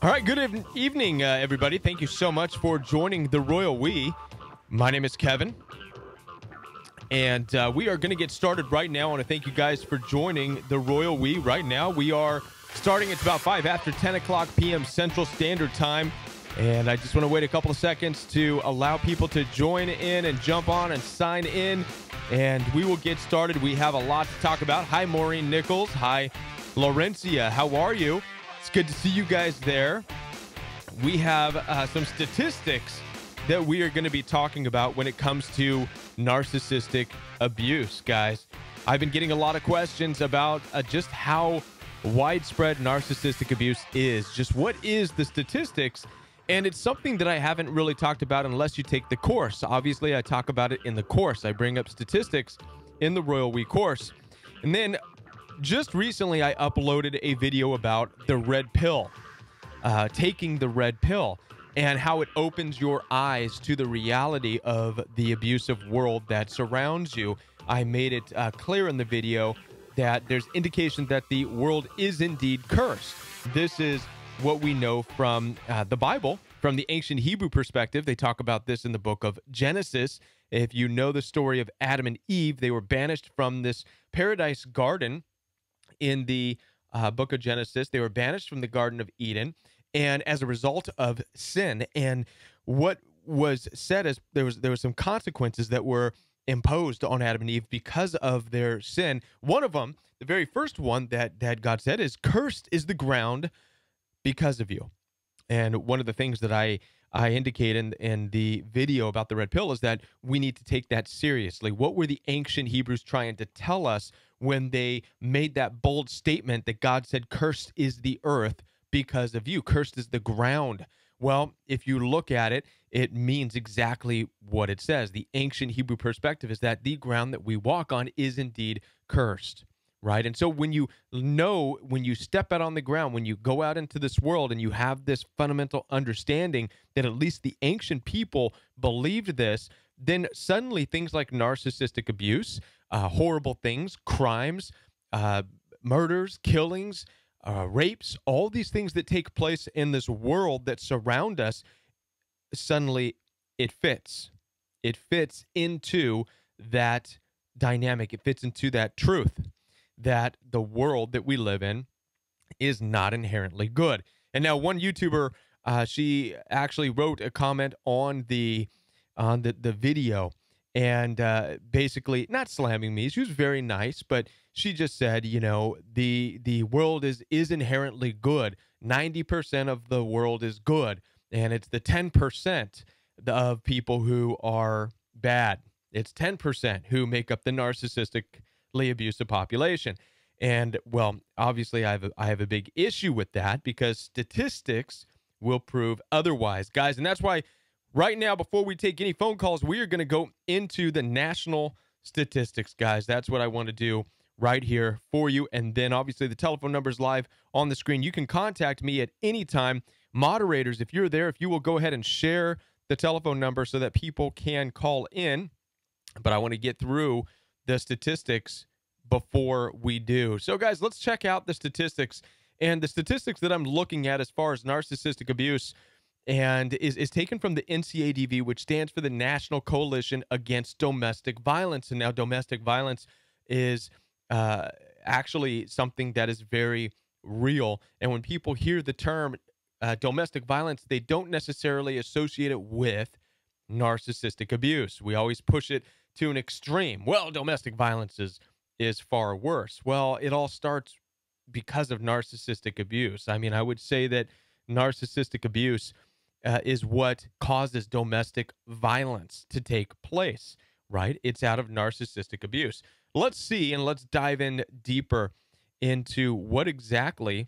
All right, good evening, everybody. Thank you so much for joining the Royal We. My name is Kevin, and we are going to get started right now. I want to thank you guys for joining the Royal We right now. We are starting at about 5 after 10 o'clock p.m. Central Standard Time, and I just want to wait a couple of seconds to allow people to join in and jump on and sign in, and we will get started. We have a lot to talk about. Hi, Maureen Nichols. Hi, Laurencia. How are you? It's good to see you guys there. We have some statistics that we are going to be talking about when it comes to narcissistic abuse, guys. I've been getting a lot of questions about just how widespread narcissistic abuse is. Just what is the statistics? And it's something that I haven't really talked about unless you take the course. Obviously, I talk about it in the course. I bring up statistics in the Royal We course. And then just recently, I uploaded a video about the red pill, taking the red pill, and how it opens your eyes to the reality of the abusive world that surrounds you. I made it clear in the video that there's indication that the world is indeed cursed. This is what we know from the Bible, from the ancient Hebrew perspective. They talk about this in the book of Genesis. If you know the story of Adam and Eve, they were banished from this paradise garden in the book of Genesis. They were banished from the Garden of Eden, and as a result of sin. And what was said is there were some consequences that were imposed on Adam and Eve because of their sin. One of them, the very first one that God said, is cursed is the ground because of you. And one of the things that I indicate in the video about the red pill is that we need to take that seriously. What were the ancient Hebrews trying to tell us when they made that bold statement that God said, cursed is the earth because of you, cursed is the ground? Well, if you look at it, it means exactly what it says. The ancient Hebrew perspective is that the ground that we walk on is indeed cursed, right? And so when you step out on the ground, when you go out into this world and you have this fundamental understanding that at least the ancient people believed this, then suddenly things like narcissistic abuse, horrible things, crimes, murders, killings, rapes, all these things that take place in this world that surround us, suddenly it fits. It fits into that dynamic. It fits into that truth that the world that we live in is not inherently good. And now one YouTuber, she actually wrote a comment on the video, and basically not slamming me. She was very nice, but she just said, you know, the world is inherently good. 90% of the world is good, and it's the 10% of people who are bad. It's 10% who make up the narcissistically abusive population. And well, obviously I have a big issue with that because statistics will prove otherwise, guys. And that's why right now, before we take any phone calls, we are going to go into the national statistics, guys. That's what I want to do right here for you. And then obviously the telephone number is live on the screen. You can contact me at any time. Moderators, if you're there, if you will go ahead and share the telephone number so that people can call in. But I want to get through the statistics before we do. So guys, let's check out the statistics. And the statistics that I'm looking at as far as narcissistic abuse and is taken from the NCADV, which stands for the National Coalition Against Domestic Violence. And now domestic violence is actually something that is very real. And when people hear the term domestic violence, they don't necessarily associate it with narcissistic abuse. We always push it to an extreme. Well, domestic violence is far worse. Well, it all starts because of narcissistic abuse. I mean, I would say that narcissistic abuse is what causes domestic violence to take place, right? It's out of narcissistic abuse. Let's see, and let's dive in deeper into what exactly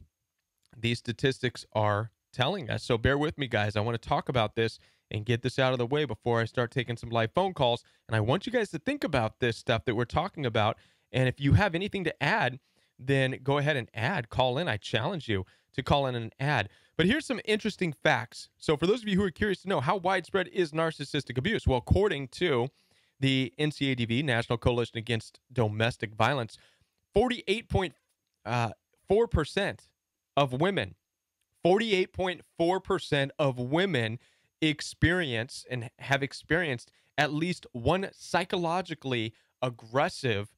these statistics are telling us. So bear with me, guys. I want to talk about this and get this out of the way before I start taking some live phone calls. And I want you guys to think about this stuff that we're talking about. And if you have anything to add, then go ahead and call in. I challenge you to call in and add. But here's some interesting facts. So for those of you who are curious to know, how widespread is narcissistic abuse? Well, according to the NCADV, National Coalition Against Domestic Violence, 48.4% of women 48.4% of women experience and have experienced at least one psychologically aggressive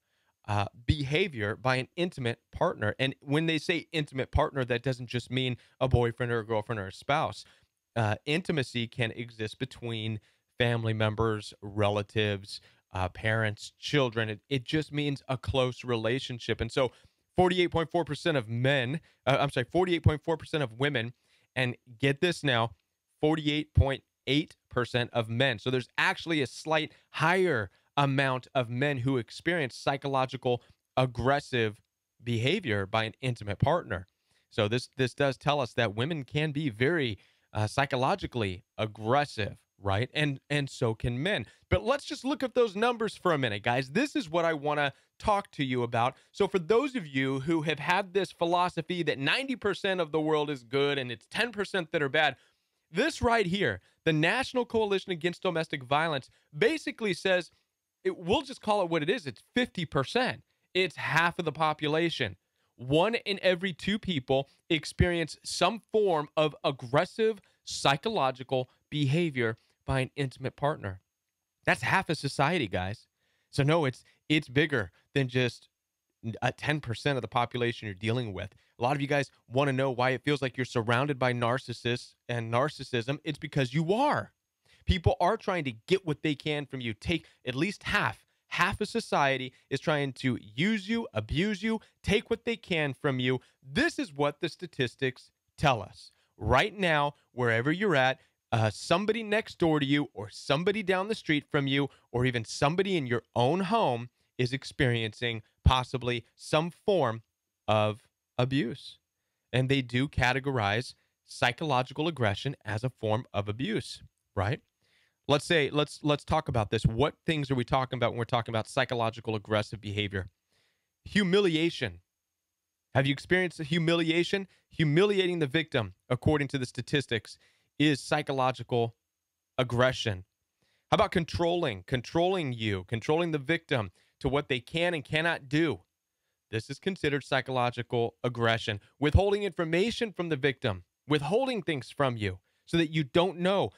behavior by an intimate partner. And when they say intimate partner, that doesn't just mean a boyfriend or a girlfriend or a spouse. Intimacy can exist between family members, relatives, parents, children. It just means a close relationship. And so 48.4% of men, I'm sorry, 48.4% of women, and get this now, 48.8% of men. So there's actually a slight higher amount of men who experience psychological aggressive behavior by an intimate partner. So this does tell us that women can be very psychologically aggressive, right? And so can men. But let's just look at those numbers for a minute, guys. This is what I want to talk to you about. So for those of you who have had this philosophy that 90% of the world is good and it's 10% that are bad, this right here, the National Coalition Against Domestic Violence, basically says we'll just call it what it is. It's 50%. It's half of the population. 1 in every 2 people experience some form of aggressive psychological behavior by an intimate partner. That's half of society, guys. So no, it's bigger than just 10% of the population you're dealing with. A lot of you guys want to know why it feels like you're surrounded by narcissists and narcissism. It's because you are. People are trying to get what they can from you. Take at least half. Half of society is trying to use you, abuse you, take what they can from you. This is what the statistics tell us. Right now, wherever you're at, somebody next door to you or somebody down the street from you or even somebody in your own home is experiencing possibly some form of abuse. And they do categorize psychological aggression as a form of abuse, right? Let's talk about this. What things are we talking about when we're talking about psychological aggressive behavior? Humiliation. Have you experienced humiliation? Humiliating the victim, according to the statistics, is psychological aggression. How about controlling you, controlling the victim to what they can and cannot do? This is considered psychological aggression. Withholding information from the victim, withholding things from you so that you don't know,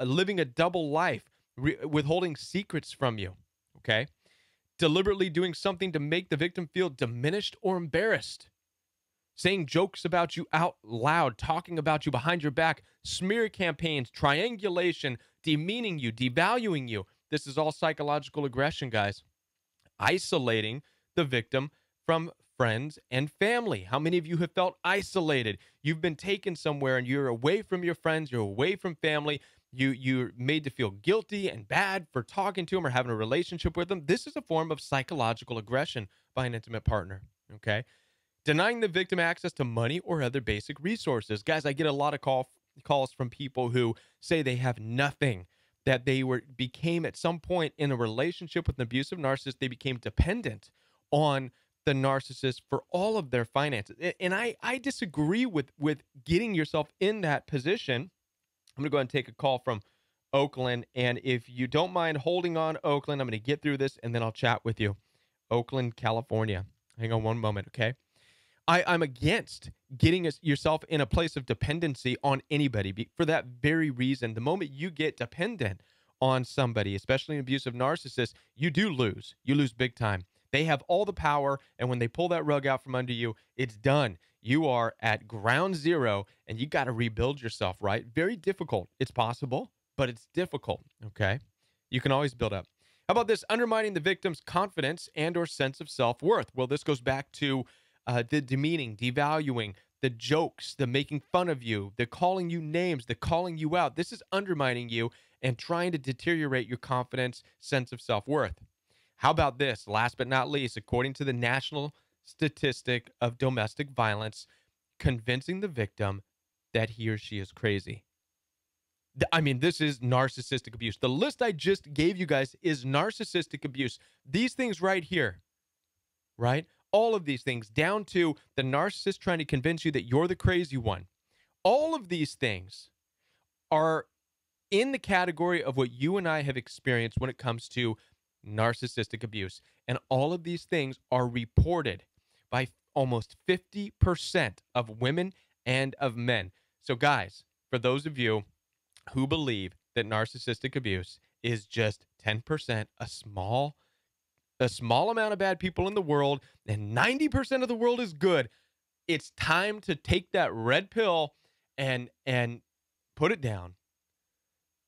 living a double life, withholding secrets from you, okay? Deliberately doing something to make the victim feel diminished or embarrassed. Saying jokes about you out loud, talking about you behind your back, smear campaigns, triangulation, demeaning you, devaluing you. This is all psychological aggression, guys. Isolating the victim from friends and family. How many of you have felt isolated? You've been taken somewhere and you're away from your friends, you're away from family. You're made to feel guilty and bad for talking to them or having a relationship with them. This is a form of psychological aggression by an intimate partner, okay? Denying the victim access to money or other basic resources. Guys, I get a lot of calls from people who say they have nothing, that they became at some point in a relationship with an abusive narcissist. They became dependent on the narcissist for all of their finances. And I disagree with getting yourself in that position. I'm going to go ahead and take a call from Oakland. And if you don't mind holding on, Oakland, I'm going to get through this and then I'll chat with you. Oakland, California. Hang on one moment, okay? I'm against getting yourself in a place of dependency on anybody for that very reason. The moment you get dependent on somebody, especially an abusive narcissist, you do lose. You lose big time. They have all the power, and when they pull that rug out from under you, it's done. You are at ground zero, and you got to rebuild yourself, right? Very difficult. It's possible, but it's difficult, okay? You can always build up. How about this? Undermining the victim's confidence and or sense of self-worth. Well, this goes back to the demeaning, devaluing, the jokes, the making fun of you, the calling you names, the calling you out. This is undermining you and trying to deteriorate your confidence, sense of self-worth. How about this? Last but not least, according to the National Statistic of Domestic Violence, convincing the victim that he or she is crazy. I mean, this is narcissistic abuse. The list I just gave you guys is narcissistic abuse. These things right here, right? All of these things, down to the narcissist trying to convince you that you're the crazy one. All of these things are in the category of what you and I have experienced when it comes to narcissistic abuse. And all of these things are reported by almost 50% of women and of men. So guys, for those of you who believe that narcissistic abuse is just 10%, a small amount of bad people in the world, and 90% of the world is good, it's time to take that red pill and put it down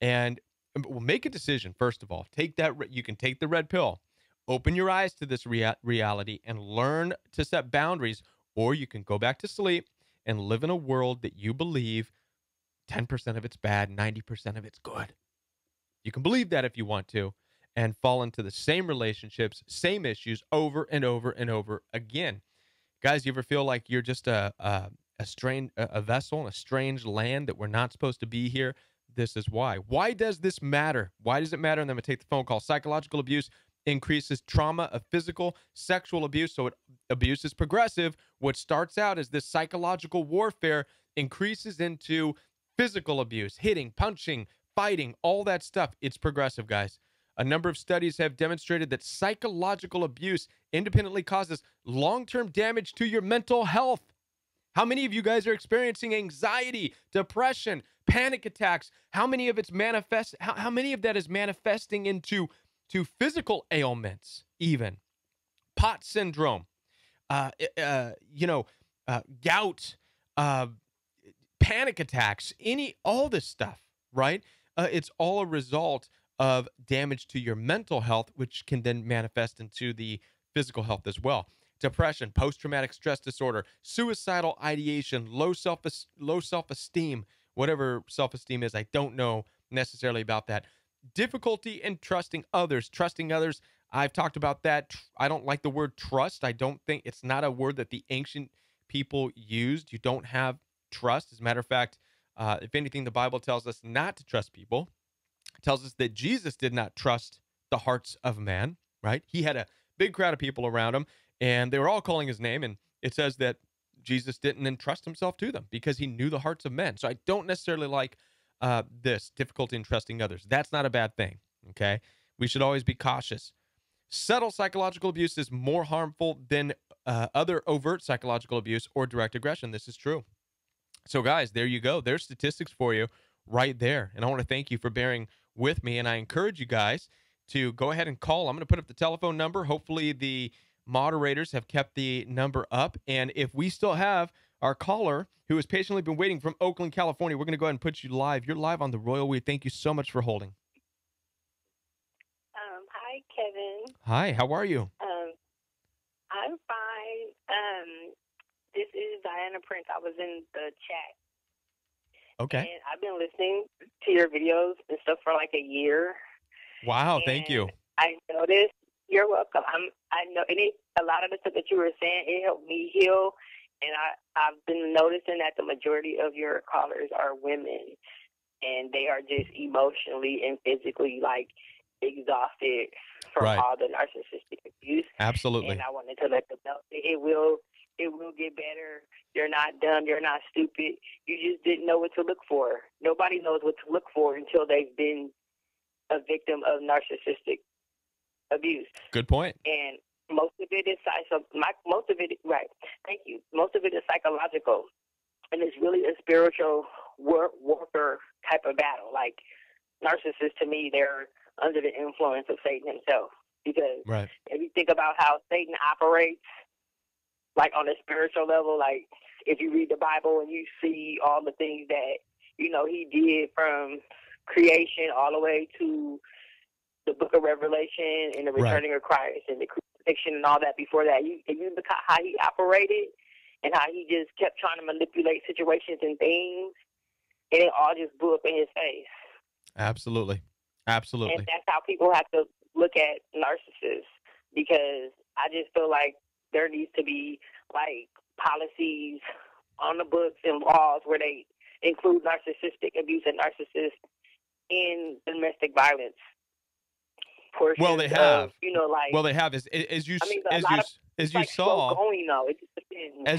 and well, make a decision. First of all, you can take the red pill, open your eyes to this reality and learn to set boundaries, or you can go back to sleep and live in a world that you believe 10% of it's bad, 90% of it's good. You can believe that if you want to, and fall into the same relationships, same issues over and over and over again. Guys, you ever feel like you're just a vessel in a strange land that we're not supposed to be here? This is why. Why does this matter? Why does it matter? And then I'm going to take the phone call. Psychological abuse increases trauma of physical, sexual abuse. So abuse is progressive. What starts out as this psychological warfare increases into physical abuse, hitting, punching, fighting, all that stuff. It's progressive, guys. A number of studies have demonstrated that psychological abuse independently causes long-term damage to your mental health. How many of you guys are experiencing anxiety, depression, panic attacks? How many of how many of that is manifesting into physical ailments, even pot syndrome, gout, panic attacks, all this stuff, right? It's all a result of damage to your mental health, which can then manifest into the physical health as well. Depression, post-traumatic stress disorder, suicidal ideation, low self-esteem, whatever self-esteem is, I don't know necessarily about that. Difficulty in trusting others. I've talked about that. I don't like the word trust. I don't think it's not a word that the ancient people used. You don't have trust. As a matter of fact, if anything, the Bible tells us not to trust people. It tells us that Jesus did not trust the hearts of man, right? He had a big crowd of people around him, and they were all calling his name. And it says that Jesus didn't entrust himself to them because he knew the hearts of men. So I don't necessarily like this difficulty in trusting others. That's not a bad thing, okay? We should always be cautious. Subtle psychological abuse is more harmful than other overt psychological abuse or direct aggression. This is true. So, guys, there you go. There's statistics for you right there. And I want to thank you for bearing with me. And I encourage you guys to go ahead and call. I'm going to put up the telephone number. Hopefully, the moderators have kept the number up. And if we still have our caller who has patiently been waiting from Oakland, California, we're going to go ahead and put you live. You're live on the Royal We. Thank you so much for holding. Hi, Kevin. Hi, how are you? I'm fine. This is Diana Prince. I was in the chat. Okay. And I've been listening to your videos and stuff for like a year. Wow, thank you. I noticed. You're welcome. I know a lot of the stuff that you were saying, it helped me heal. And I've been noticing that the majority of your callers are women, and they are just emotionally and physically like exhausted from all the narcissistic abuse. Absolutely. And I wanted to let them know it will get better. You're not dumb. You're not stupid. You just didn't know what to look for. Nobody knows what to look for until they've been a victim of narcissistic abuse. Good point. And most of it is right. Thank you. Most of it is psychological, and it's really a spiritual warfare type of battle. Like narcissists, to me, they're under the influence of Satan himself. Because if you think about how Satan operates, like on a spiritual level, like if you read the Bible and you see all the things that, he did from creation all the way to the book of Revelation and the returning of Christ and the crucifixion and all that before that, if you look at how he operated and how he just kept trying to manipulate situations and things, and it all just blew up in his face. Absolutely. Absolutely. And that's how people have to look at narcissists, because I just feel like there needs to be like policies on the books and laws where they include narcissistic abuse and narcissists in domestic violence. Well, they have. Well, they have. As you saw, as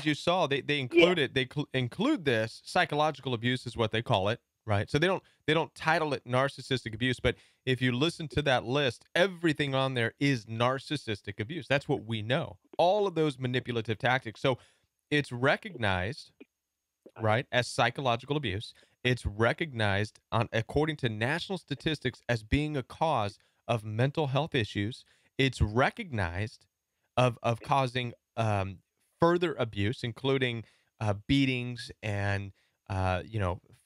you saw, they include this psychological abuse is what they call it, right? So they don't title it narcissistic abuse, but if you listen to that list, everything on there is narcissistic abuse. That's what we know. All of those manipulative tactics. So it's recognized right, as psychological abuse. It's recognized according to national statistics as being a cause of mental health issues. It's recognized of causing further abuse, including beatings and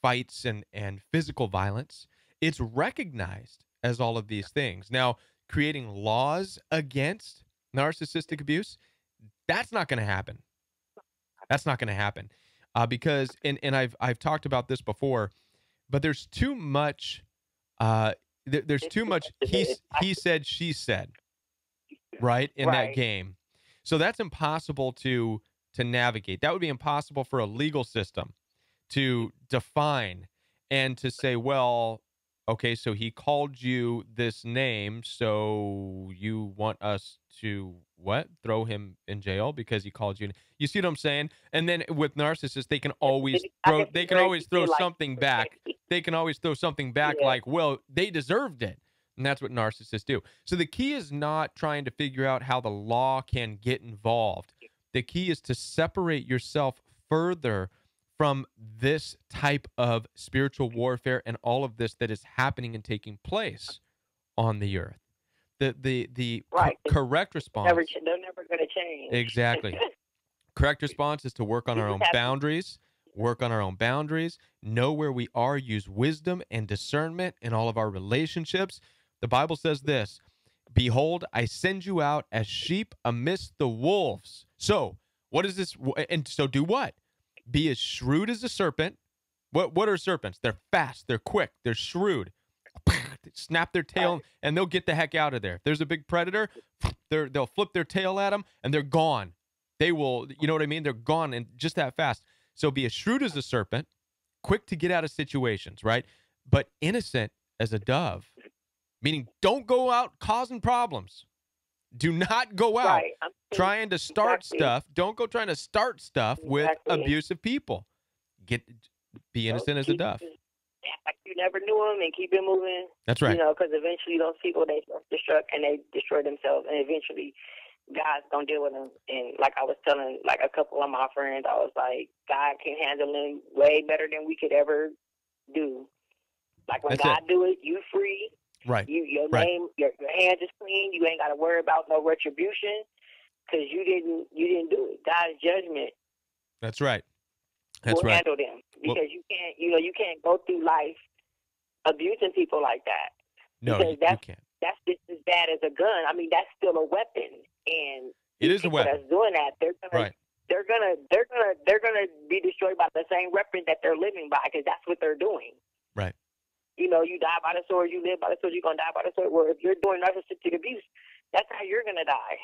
fights and physical violence. It's recognized as all of these things. Now, creating laws against narcissistic abuse, that's not going to happen. That's not going to happen because and I've talked about this before, but there's too much. There's too much. He said, she said, right, in that Right. game. So that's impossible to navigate. That would be impossible for a legal system to define and to say, well, okay, so he called you this name, so you want us to what? Throw him in jail because he called you. You see what I'm saying? And then with narcissists, they can always throw something back. They can always throw something back Yeah. like, well, they deserved it. And that's what narcissists do. So the key is not trying to figure out how the law can get involved. The key is to separate yourself further from this type of spiritual warfare and all of this that is happening and taking place on the earth. The Right. correct response. They're never going to change. Exactly. Correct response is to work on our own boundaries. Work on our own boundaries. Know where we are. Use wisdom and discernment in all of our relationships. The Bible says this: behold, I send you out as sheep amidst the wolves. So, what is this? And so do what? Be as shrewd as a serpent. What are serpents? They're fast, they're quick, they're shrewd. Snap their tail and they'll get the heck out of there. If there's a big predator, they'll flip their tail at them and they're gone. They will, you know what I mean? They're gone and just that fast. So be as shrewd as a serpent, quick to get out of situations, right? But innocent as a dove, meaning don't go out causing problems. Do not go out trying to start stuff. Don't go trying to start stuff with abusive people. Be innocent as a dove. Like you never knew them and keep it moving. That's right. You know, because eventually those people, they self-destruct and they destroy themselves, and eventually God's going to deal with them. And like I was telling like a couple of my friends, I was like, God can handle them way better than we could ever do. Like when God do it, you free. Right. Your name, your hands is clean. You ain't got to worry about no retribution because you didn't do it. God's judgment. That's right. That's right. Handle them because you can't go through life abusing people like that. No, because you can't. That's just as bad as a gun. I mean, that's still a weapon, and it is a weapon. That's doing that. They're gonna be destroyed by the same weapon that they're living by because that's what they're doing. Right. You know, you die by the sword, you live by the sword, you're going to die by the sword. Well, if you're doing narcissistic abuse, that's how you're going to die.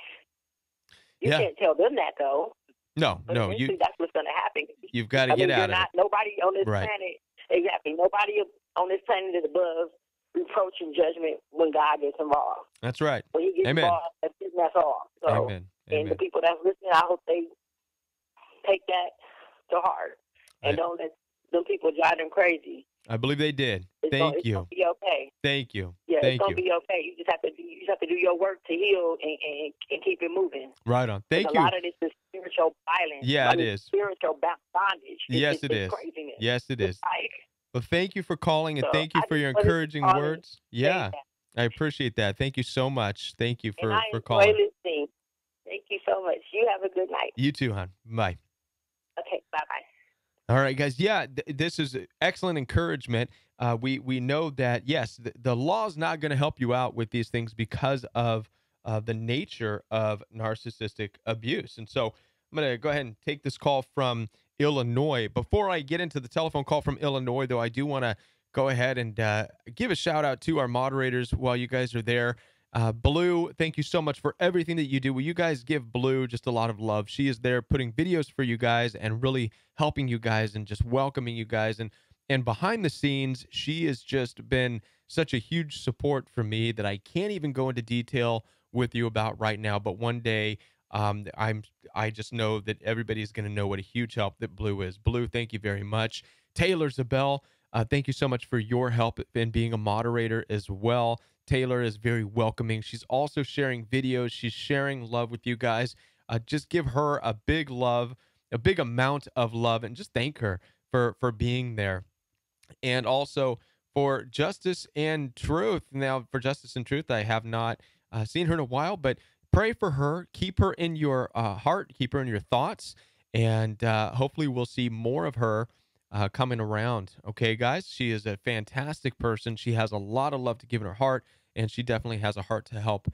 You can't tell them that, though. No. That's what's going to happen. You've got to get out of it. Nobody on this planet, exactly, nobody on this planet is above reproach and judgment when God gets involved. That's right. When he gets involved, that's all. So, Amen. And the people that's listening, I hope they take that to heart and don't let them people drive them crazy. I believe they did. Thank you. It's gonna be okay. Thank you. Yeah, Thank it's gonna be okay. You just have to do your work to heal and keep it moving. Right on. Thank you. A lot of this is spiritual violence. Yeah, it is. Spiritual bondage. Yes, it is. Craziness. Yes, it is. Well, thank you for calling and thank you for your encouraging words. Yeah, I appreciate that. Thank you so much. Thank you for calling. Listening. Thank you so much. You have a good night. You too, hon. Bye. Okay. Bye bye. All right, guys. Yeah, this is excellent encouragement. We know that, yes, the law is not going to help you out with these things because of the nature of narcissistic abuse. And so I'm going to go ahead and take this call from Illinois. Before I get into the telephone call from Illinois, though, I do want to go ahead and give a shout out to our moderators while you guys are there. Blue, thank you so much for everything that you do. Will you guys give Blue just a lot of love? She is there putting videos for you guys and really helping you guys and just welcoming you guys. And behind the scenes, she has just been such a huge support for me that I can't even go into detail with you about right now. But one day, I just know that everybody's going to know what a huge help that Blue is. Blue, thank you very much. Taylor Zabel, thank you so much for your help in being a moderator as well. Taylor is very welcoming. She's also sharing videos. She's sharing love with you guys. Just give her a big love, a big amount of love, and just thank her for being there, and also for Justice and Truth. Now, for Justice and Truth, I have not seen her in a while, but pray for her. Keep her in your heart. Keep her in your thoughts, and hopefully we'll see more of her coming around. Okay, guys? She is a fantastic person. She has a lot of love to give in her heart, and she definitely has a heart to help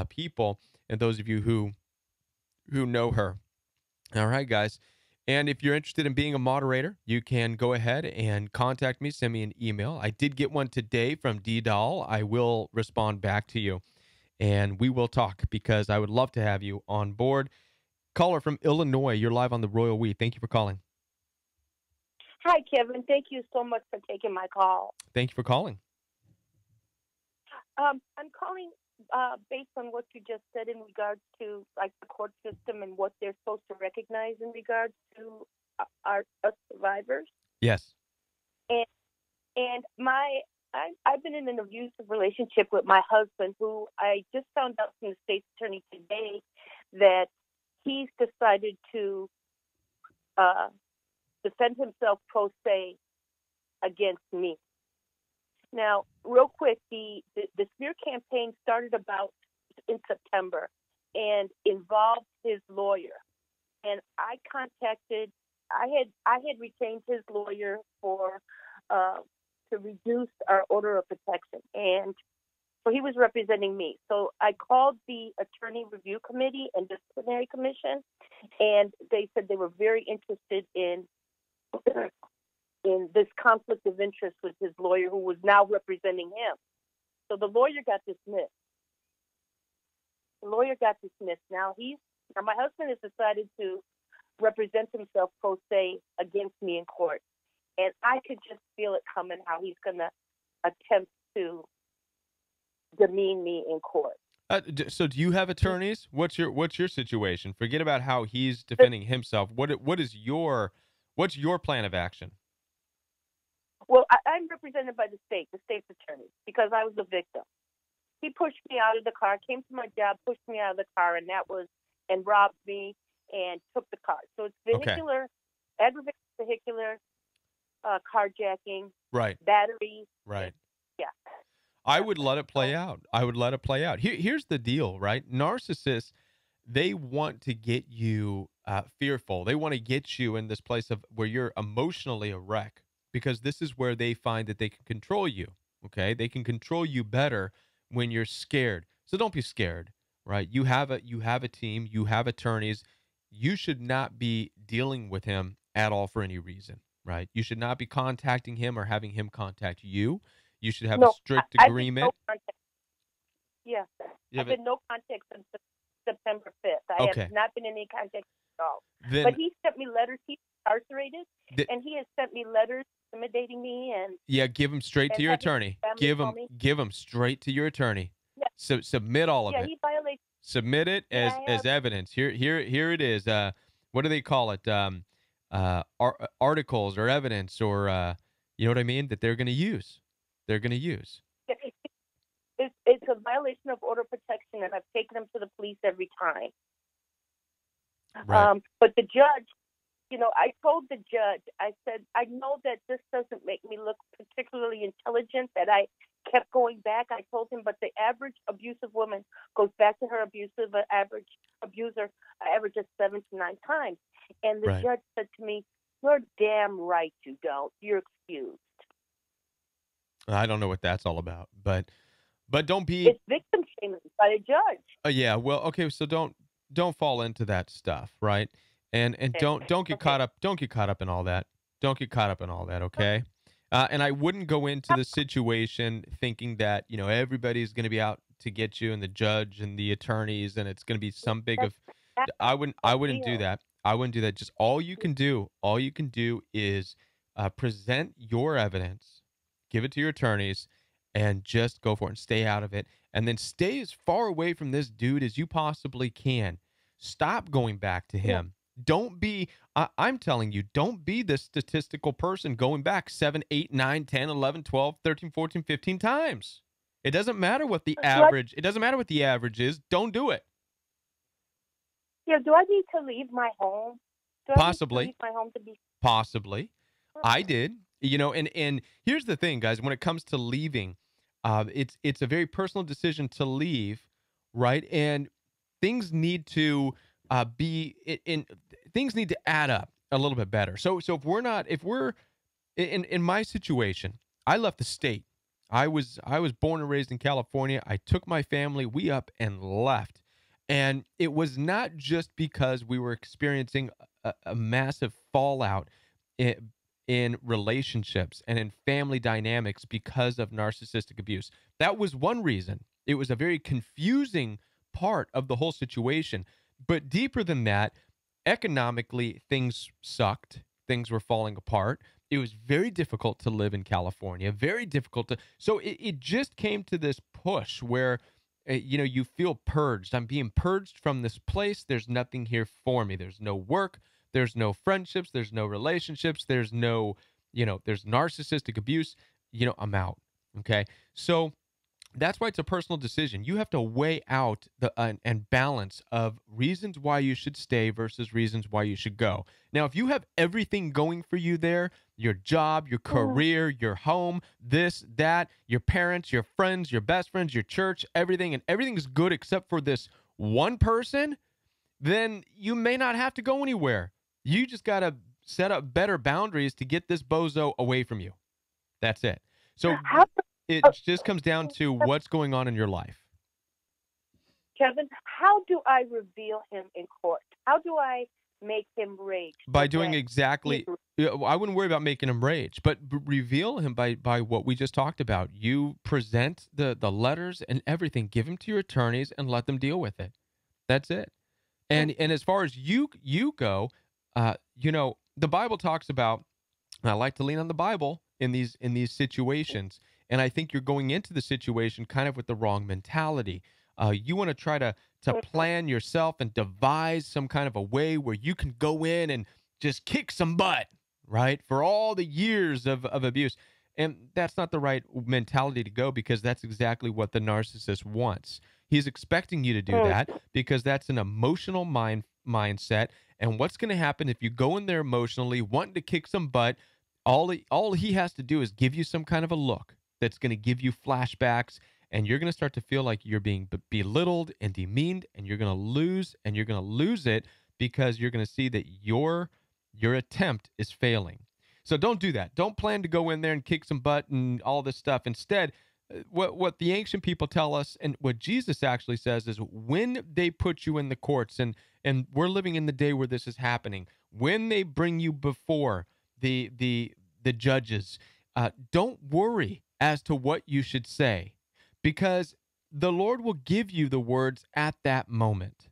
people. And those of you who know her. All right, guys. And if you're interested in being a moderator, you can go ahead and contact me, send me an email. I did get one today from D-Doll. I will respond back to you, and we will talk because I would love to have you on board. Caller from Illinois, you're live on the Royal We. Thank you for calling. Hi, Kevin. Thank you so much for taking my call. Thank you for calling. I'm calling based on what you just said in regards to like the court system and what they're supposed to recognize in regards to us survivors. Yes. And I've been in an abusive relationship with my husband, who I just found out from the state's attorney today that he's decided to defend himself pro se against me. Now, real quick, the smear campaign started about in September and involved his lawyer. And I had retained his lawyer for to reduce our order of protection, and so he was representing me. So I called the attorney review committee and disciplinary commission, and they said they were very interested in this conflict of interest with his lawyer, who was now representing him. So the lawyer got dismissed. Now my husband has decided to represent himself pro se against me in court, and I could just feel it coming how he's going to attempt to demean me in court. So do you have attorneys? What's your situation? Forget about how he's defending himself. What's your plan of action? Well, I'm represented by the state's attorney, because I was a victim. He pushed me out of the car, came to my job, pushed me out of the car, and robbed me and took the car. So it's vehicular, aggravated vehicular carjacking, right? Battery, right? Yeah. I would let it play out. Here's the deal, right? Narcissists, they want to get you fearful. They want to get you in this place of where you're emotionally a wreck, because this is where they find that they can control you. Okay, they can control you better when you're scared. So don't be scared, right? You have a team, you have attorneys. You should not be dealing with him at all for any reason, right? You should not be contacting him or having him contact you. You should have a strict agreement. I've been no contact since September 5th. I have not been in any contact at all. But he sent me letters. He's incarcerated, and he has sent me letters intimidating me. And give them straight to your attorney. Give them straight to your attorney. Yeah. So submit all of it. He violates. Submit it as evidence. Here it is. What do they call it? Articles or evidence, or you know what I mean? That they're going to use. Yeah, it's a violation of order of protection, and I've taken him to the police every time. Right. But the judge, I told the judge, I said, I know that this doesn't make me look particularly intelligent, that I kept going back. I told him, but the average abusive woman goes back to her average abuser averages 7 to 9 times. And the judge said to me, "You're damn right you don't. You're excused." I don't know what that's all about, but don't be. It's victim shaming by a judge. Yeah, well, okay, so don't fall into that stuff, right? And don't get caught up. Don't get caught up in all that. Okay. And I wouldn't go into the situation thinking that everybody's going to be out to get you, and the judge and the attorneys, and it's going to be some big of. I wouldn't do that. Just all you can do is present your evidence, give it to your attorneys, and just go for it and stay out of it. And then stay as far away from this dude as you possibly can. Stop going back to him. Don't be, I'm telling you, don't be this statistical person going back 7, 8, 9, 10, 11, 12, 13, 14, 15 times. It doesn't matter what the average, is. Don't do it. Yeah, do I need to leave my home? Possibly. Leave my home to be... Possibly. I did, and here's the thing, guys. When it comes to leaving, it's a very personal decision to leave, right? And things need to be in things need to add up a little bit better. So if we're in my situation, I left the state. I was born and raised in California. I took my family, we up and left. And it was not just because we were experiencing a massive fallout in relationships and in family dynamics because of narcissistic abuse. That was one reason. It was a very confusing part of the whole situation. But deeper than that, economically, things sucked. Things were falling apart. It was very difficult to live in California, very difficult to. So it just came to this push where, you feel purged. I'm being purged from this place. There's nothing here for me. There's no work. There's no friendships. There's no relationships. There's no, there's narcissistic abuse. I'm out. Okay. So that's why it's a personal decision. You have to weigh out the and balance of reasons why you should stay versus reasons why you should go. Now, if you have everything going for you there, your job, your career, your home, this, that, your parents, your friends, your best friends, your church, everything, and everything's good except for this one person, then you may not have to go anywhere. You just got to set up better boundaries to get this bozo away from you. That's it. So it just comes down to what's going on in your life. Kevin, how do I reveal him in court? How do I make him rage? By doing exactly, I wouldn't worry about making him rage, but reveal him by what we just talked about. You present the letters and everything, give them to your attorneys and let them deal with it. That's it. And as far as you go, the Bible talks about, and I like to lean on the Bible in these situations. And I think you're going into the situation kind of with the wrong mentality. You want to try to plan yourself and devise some kind of a way where you can go in and just kick some butt, right? For all the years of abuse. And that's not the right mentality to go, because that's exactly what the narcissist wants. He's expecting you to do that because that's an emotional mindset. And what's going to happen if you go in there emotionally, wanting to kick some butt, all he has to do is give you some kind of a look that's going to give you flashbacks, and you're going to start to feel like you're being belittled and demeaned, and you're going to lose it because you're going to see that your attempt is failing. So don't do that. Don't plan to go in there and kick some butt and all this stuff. Instead, what the ancient people tell us, and what Jesus actually says, is when they put you in the courts, and we're living in the day where this is happening, when they bring you before the judges, don't worry as to what you should say, because the Lord will give you the words at that moment.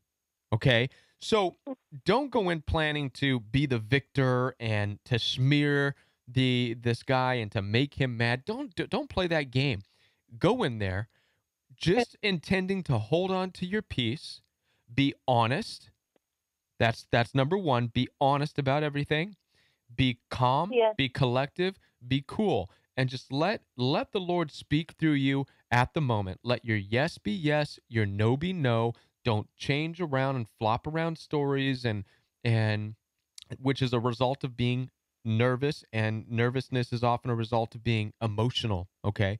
Okay? So don't go in planning to be the victor and to smear this guy and to make him mad. Don't play that game. Go in there just intending to hold on to your peace, be honest. That's number one. Be honest about everything. Be calm, be collective, be cool, and just let the Lord speak through you at the moment. Let your yes be yes, your no be no. Don't change around and flop around stories, and which is a result of being nervous, and nervousness is often a result of being emotional, okay?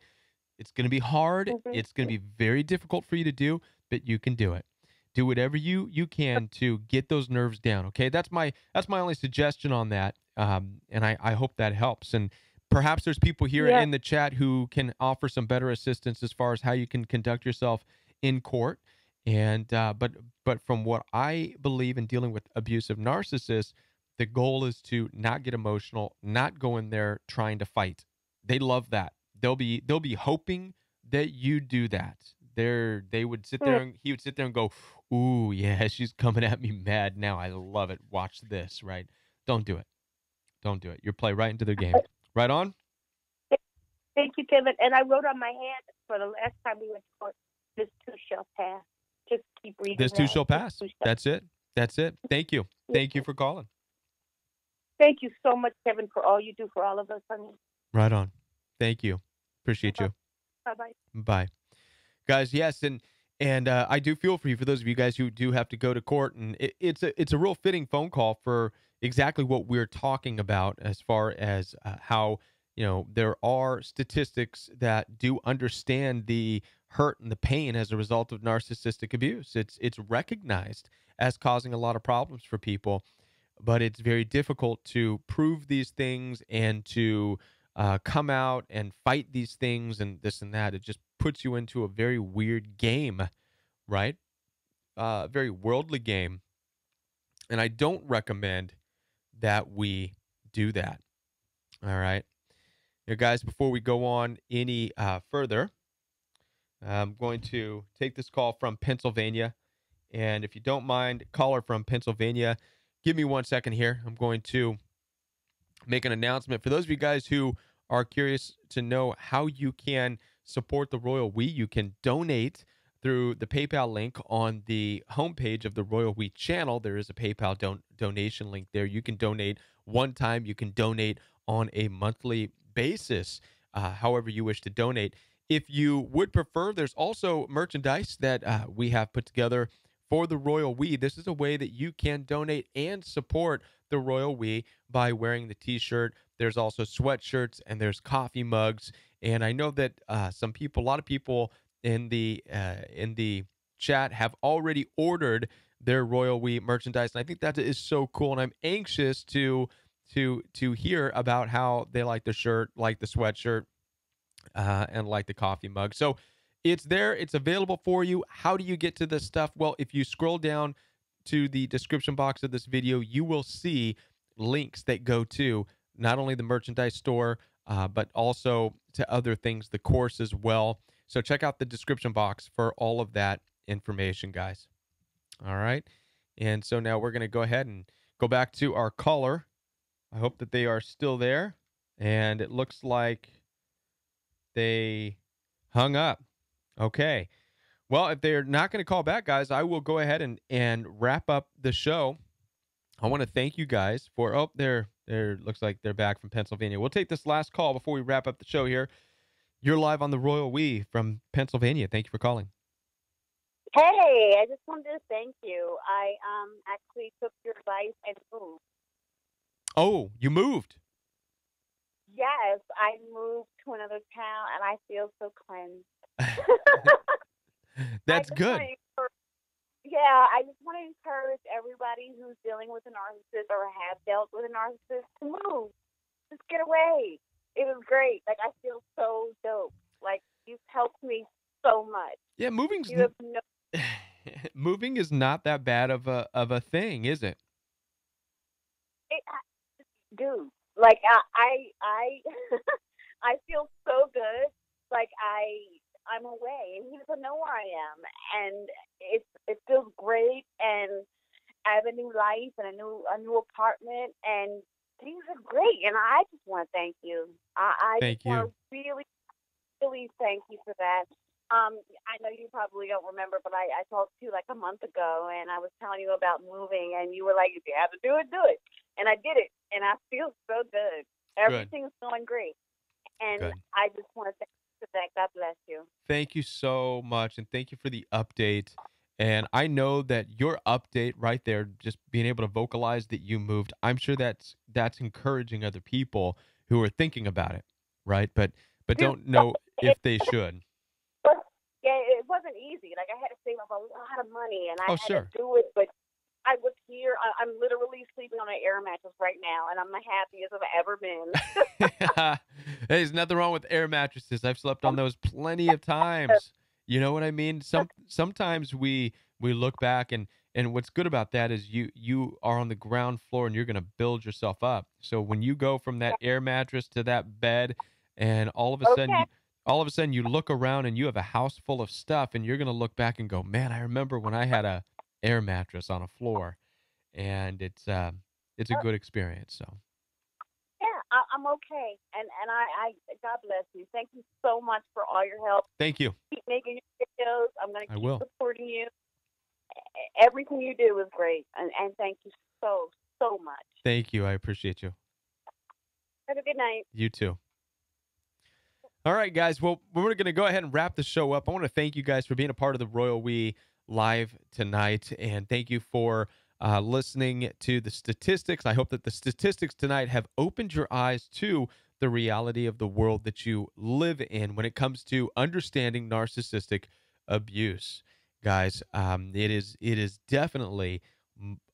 It's going to be hard. It's going to be very difficult for you to do, but you can do it. Do whatever you can to get those nerves down. Okay, that's my only suggestion on that. And I hope that helps. And perhaps there's people here in the chat who can offer some better assistance as far as how you can conduct yourself in court. And but from what I believe in dealing with abusive narcissists, the goal is to not get emotional, not go in there trying to fight. They love that. They'll be hoping that you do that. They would sit there, and he would sit there and go, "Ooh, yeah, she's coming at me mad now. I love it. Watch this," right? Don't do it. Don't do it. You play right into their game. Right on? Thank you, Kevin. And I wrote on my hand for the last time we went to court, this too shall pass. Just keep reading. This too shall pass. That's it. That's it. Thank you. Thank you for calling. Thank you so much, Kevin, for all you do for all of us, honey. Right on. Thank you. Appreciate you. Bye-bye. Bye. Guys, yes, and I do feel for you, for those of you guys who do have to go to court, and it's a real fitting phone call for exactly what we're talking about as far as how, there are statistics that do understand the hurt and the pain as a result of narcissistic abuse. It's recognized as causing a lot of problems for people, but it's very difficult to prove these things and to come out and fight these things and this and that. It just puts you into a very weird game, right? Very worldly game. And I don't recommend that we do that. All right. Now, guys, before we go on any further, I'm going to take this call from Pennsylvania. And if you don't mind, caller from Pennsylvania, give me 1 second here. I'm going to make an announcement. For those of you guys who are curious to know how you can support the Royal We, you can donate through the PayPal link on the homepage of the Royal We channel. There is a PayPal donation link there. You can donate one time. You can donate on a monthly basis, however you wish to donate. If you would prefer, there's also merchandise that we have put together for the Royal We. This is a way that you can donate and support the Royal We by wearing the t-shirt. There's also sweatshirts and there's coffee mugs. And I know that a lot of people in the chat have already ordered their Royal We merchandise, and I think that is so cool. And I'm anxious to hear about how they like the shirt, like the sweatshirt, and like the coffee mug. So it's there. It's available for you. How do you get to this stuff? Well, if you scroll down to the description box of this video, you will see links that go to not only the merchandise store, but also to other things, the course as well. So check out the description box for all of that information, guys. All right. And so now we're going to go ahead and go back to our caller. I hope that they are still there. And it looks like they hung up. Okay. Well, if they're not going to call back, guys, I will go ahead and wrap up the show. I want to thank you guys for, there looks like they're back from Pennsylvania. We'll take this last call before we wrap up the show here. You're live on the Royal We from Pennsylvania. Thank you for calling. Hey, I just wanted to thank you. I actually took your advice and moved. Oh, you moved? Yes, I moved to another town, and I feel so cleansed. That's good. I just want to encourage everybody who's dealing with a narcissist or have dealt with a narcissist to move. Just get away. It was great. Like, I feel so dope. Like, you've helped me so much. Yeah, moving is not that bad of a thing, is it? Dude, like I I feel so good. Like I'm away, and he doesn't know where I am, and it feels great. And I have a new life and a new apartment, and things are great. And I just want to thank you. I Thank just want you. to really, really thank you for that. I know you probably don't remember, but I talked to you like a month ago, and I was telling you about moving, and you were like, if you have to do it, do it. And I did it, and I feel so good. Everything's going great. And Good. I just want to thank you for that. God bless you. Thank you so much, and thank you for the update. And I know that your update right there, just being able to vocalize that you moved, I'm sure that's encouraging other people who are thinking about it, right? But don't know if they should. Yeah, it wasn't easy. Like, I had to save up a lot of money, and I had sure. to do it. But I was here. I'm literally sleeping on an air mattress right now, and I'm the happiest I've ever been. Hey, there's nothing wrong with air mattresses. I've slept on those plenty of times. You know what I mean? Sometimes we look back, and what's good about that is you are on the ground floor and you're going to build yourself up. So when you go from that air mattress to that bed, and all of a sudden you look around and you have a house full of stuff, and you're going to look back and go, man, I remember when I had a air mattress on a floor, and it's a good experience. So yeah, I'm okay, and I God bless you. Thank you so much for all your help. Thank you. Keep making your videos. I'm going to keep will. supporting you. Everything you do is great, and thank you so much. Thank you. I appreciate you. Have a good night. You too. All right, guys. Well, we're going to go ahead and wrap the show up. I want to thank you guys for being a part of the Royal We live tonight, and thank you for listening to the statistics. I hope that the statistics tonight have opened your eyes to the reality of the world that you live in when it comes to understanding narcissistic abuse. Guys, it is definitely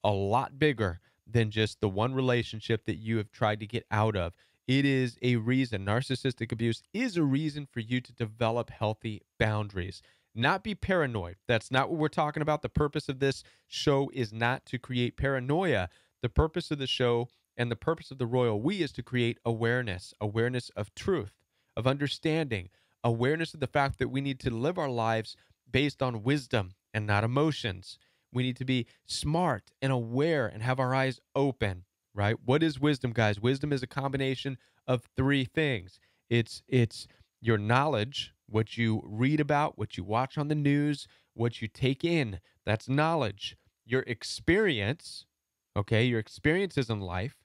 a lot bigger than just the one relationship that you have tried to get out of. It is a reason. Narcissistic abuse is a reason for you to develop healthy boundaries, not be paranoid. That's not what we're talking about. The purpose of this show is not to create paranoia. The purpose of the show and the purpose of the Royal We is to create awareness, awareness of truth, of understanding, awareness of the fact that we need to live our lives based on wisdom and not emotions. We need to be smart and aware and have our eyes open, right? What is wisdom, guys? Wisdom is a combination of three things. It's your knowledge, what you read about, what you watch on the news, what you take in. That's knowledge. Your experience, okay, your experiences in life,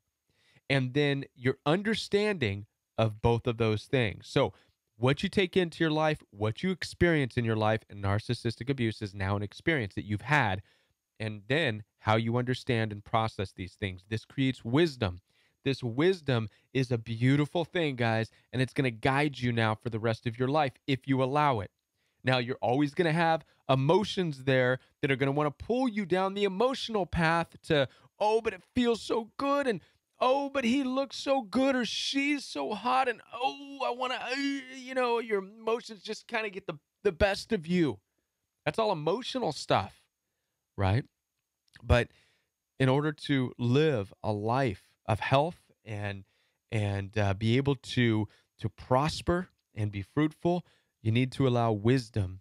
and then your understanding of both of those things. So, what you take into your life, what you experience in your life, and narcissistic abuse is now an experience that you've had, and then how you understand and process these things. This creates wisdom. This wisdom is a beautiful thing, guys, and it's going to guide you now for the rest of your life if you allow it. Now, you're always going to have emotions there that are going to want to pull you down the emotional path to, oh, but it feels so good, and oh, but he looks so good, or she's so hot, and oh, I want to, your emotions just kind of get the best of you. That's all emotional stuff, right? But in order to live a life of health and be able to prosper and be fruitful, you need to allow wisdom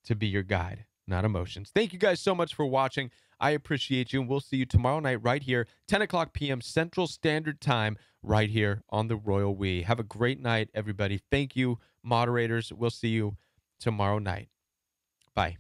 to be your guide, not emotions. Thank you guys so much for watching. I appreciate you, and we'll see you tomorrow night right here, 10 o'clock p.m. Central Standard Time, right here on the Royal We. Have a great night, everybody. Thank you, moderators. We'll see you tomorrow night. Bye.